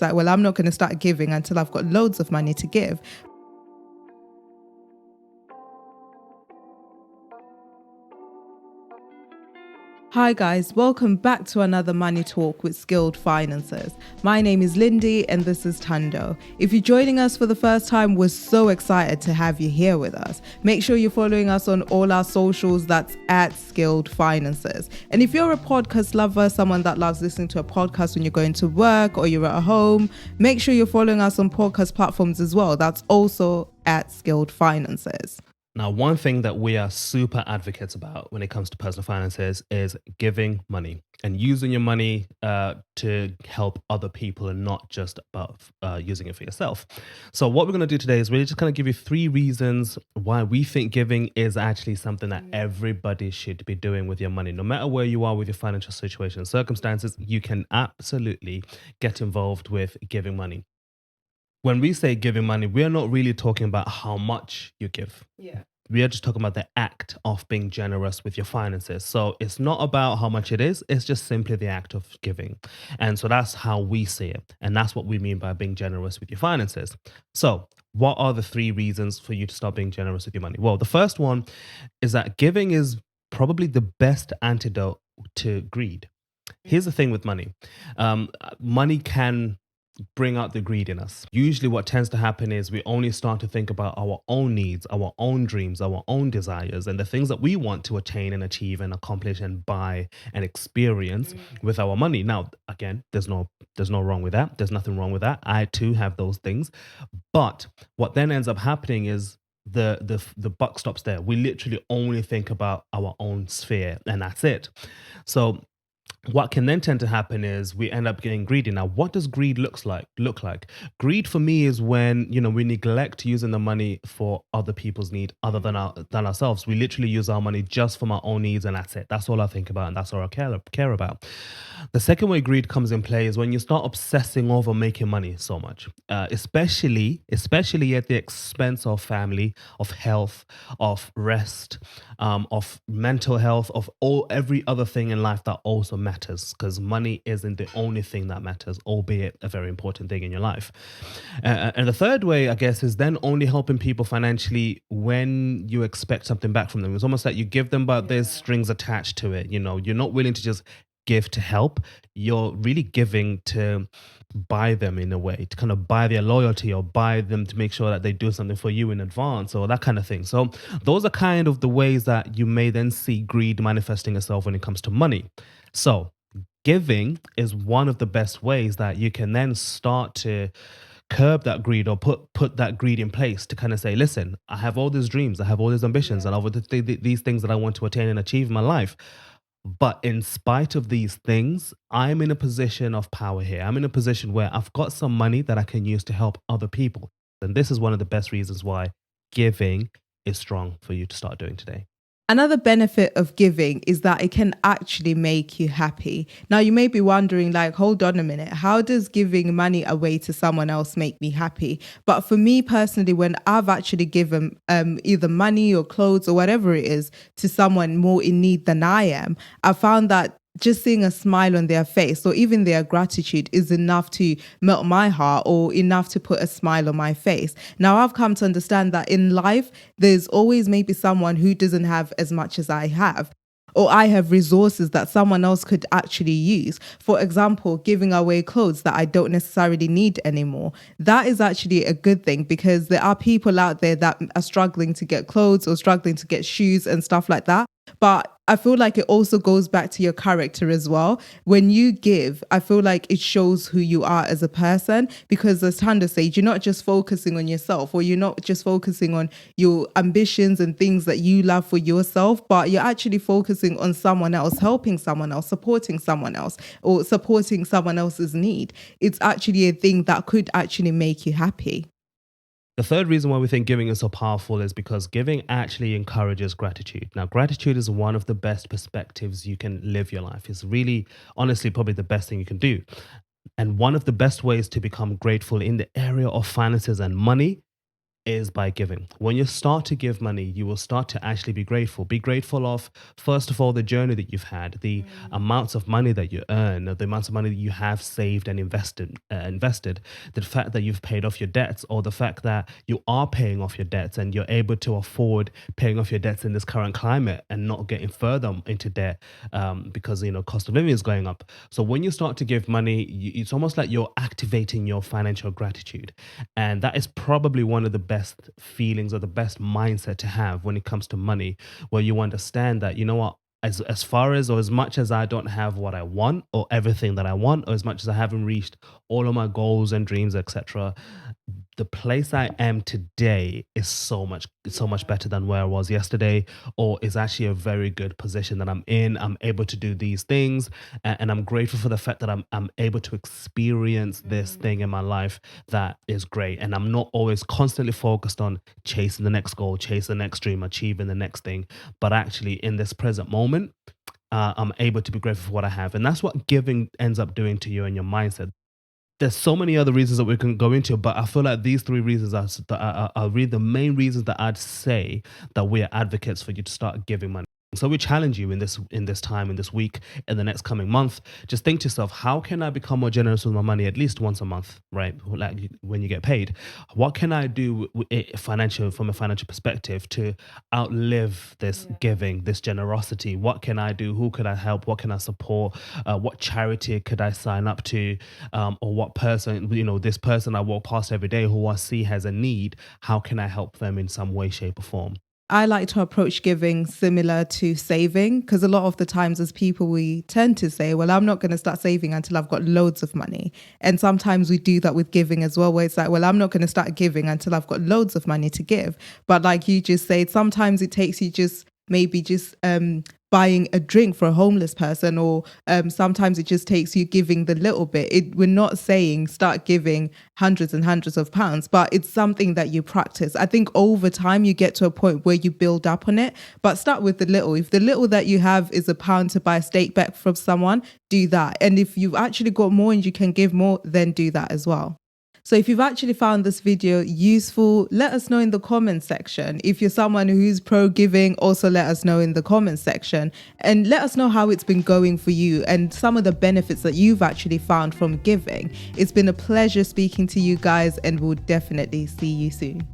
like, well, I'm not going to start giving until I've got loads of money to give. Hi guys, welcome back to another Money Talk with Skilled Finances. My name is Lindy and this is Tando. If you're joining us for the first time, we're so excited to have you here with us. Make sure you're following us on all our socials, that's at Skilled Finances. And if you're a podcast lover, someone that loves listening to a podcast when you're going to work or you're at home, make sure you're following us on podcast platforms as well. That's also at Skilled Finances. Now, one thing that we are super advocates about when it comes to personal finances is giving money and using your money to help other people and not just about using it for yourself. So what we're going to do today is really just kind of give you 3 reasons why we think giving is actually something that everybody should be doing with your money. No matter where you are with your financial situation and circumstances, you can absolutely get involved with giving money. When we say giving money, we're not really talking about how much you give. Yeah. We are just talking about the act of being generous with your finances. So it's not about how much it is, it's just simply the act of giving. And so that's how we see it. And that's what we mean by being generous with your finances. So what are the 3 reasons for you to start being generous with your money? Well, the first one is that giving is probably the best antidote to greed. Here's the thing with money. Money can bring out the greed in us. Usually what tends to happen is we only start to think about our own needs, our own dreams, our own desires, and the things that we want to attain and achieve and accomplish and buy and experience with our money. Now, again, there's no wrong with that. There's nothing wrong with that. I too have those things. But what then ends up happening is the buck stops there. We literally only think about our own sphere and that's it. So what can then tend to happen is we end up getting greedy. Now, what does greed look like? Greed for me is when, we neglect using the money for other people's need other than ourselves. We literally use our money just for our own needs and that's it. That's all I think about and that's all I care about. The second way greed comes in play is when you start obsessing over making money so much, especially at the expense of family, of health, of rest, of mental health, of every other thing in life that also matters, because money isn't the only thing that matters, albeit a very important thing in your life. And the third way, I guess, is then only helping people financially when you expect something back from them. It's almost like you give them, but there's strings attached to it. You're not willing to just give to help. You're really giving to buy them in a way, to kind of buy their loyalty or buy them to make sure that they do something for you in advance or that kind of thing. So those are kind of the ways that you may then see greed manifesting itself when it comes to money. So giving is one of the best ways that you can then start to curb that greed or put that greed in place to kind of say, listen, I have all these dreams, I have all these ambitions, and I have these things that I want to attain and achieve in my life. But in spite of these things, I'm in a position of power here. I'm in a position where I've got some money that I can use to help other people. And this is one of the best reasons why giving is strong for you to start doing today. Another benefit of giving is that it can actually make you happy. Now, you may be wondering, hold on a minute, how does giving money away to someone else make me happy? But for me personally, when I've actually given either money or clothes or whatever it is to someone more in need than I am, I found that just seeing a smile on their face or even their gratitude is enough to melt my heart or enough to put a smile on my face. Now, I've come to understand that in life, there's always maybe someone who doesn't have as much as I have. Or I have resources that someone else could actually use. For example, giving away clothes that I don't necessarily need anymore. That is actually a good thing because there are people out there that are struggling to get clothes or struggling to get shoes and stuff like that. But I feel like it also goes back to your character as well. When you give, I feel like it shows who you are as a person because as Tanda said, you're not just focusing on yourself or you're not just focusing on your ambitions and things that you love for yourself, but you're actually focusing on someone else, helping someone else, supporting someone else or supporting someone else's need. It's actually a thing that could actually make you happy. The third reason why we think giving is so powerful is because giving actually encourages gratitude. Now, gratitude is one of the best perspectives you can live your life. It's really, honestly, probably the best thing you can do. And one of the best ways to become grateful in the area of finances and money is by giving. When you start to give money, you will start to actually be grateful. Be grateful of, first of all, the journey that you've had, the amounts of money that you earn, the amounts of money that you have saved and invested, the fact that you've paid off your debts, or the fact that you are paying off your debts and you're able to afford paying off your debts in this current climate and not getting further into debt because cost of living is going up. So when you start to give money, it's almost like you're activating your financial gratitude, and that is probably one of the best feelings or the best mindset to have when it comes to money, where you understand that, you know what, as far as or as much as I don't have what I want or everything that I want, or as much as I haven't reached all of my goals and dreams, etc., the place I am today is so much better than where I was yesterday, or is actually a very good position that I'm in. I'm able to do these things, and I'm grateful for the fact that I'm able to experience this thing in my life that is great. And I'm not always constantly focused on chasing the next goal, chasing the next dream, achieving the next thing, but actually in this present moment, I'm able to be grateful for what I have. And that's what giving ends up doing to you and your mindset. There's so many other reasons that we can go into, but I feel like these three reasons are really the main reasons that I'd say that we're advocates for you to start giving money. So we challenge you in this time, in this week, in the next coming month. Just think to yourself, how can I become more generous with my money at least once a month, right? Like when you get paid, what can I do from a financial perspective to outlive this giving, this generosity? What can I do? Who could I help? What can I support? What charity could I sign up to? Or what person, this person I walk past every day who I see has a need, how can I help them in some way, shape, or form? I like to approach giving similar to saving, because a lot of the times as people, we tend to say, well, I'm not going to start saving until I've got loads of money. And sometimes we do that with giving as well, where it's like, well, I'm not going to start giving until I've got loads of money to give. But like you just said, sometimes it takes you just buying a drink for a homeless person, or sometimes it just takes you giving the little bit. We're not saying start giving hundreds and hundreds of pounds, but it's something that you practice. I think over time you get to a point where you build up on it, but start with the little. If the little that you have is £1 to buy a steak back from someone, do that. And if you've actually got more and you can give more, then do that as well. So if you've actually found this video useful, let us know in the comments section. If you're someone who's pro giving, also let us know in the comments section, and let us know how it's been going for you and some of the benefits that you've actually found from giving. It's been a pleasure speaking to you guys, and we'll definitely see you soon.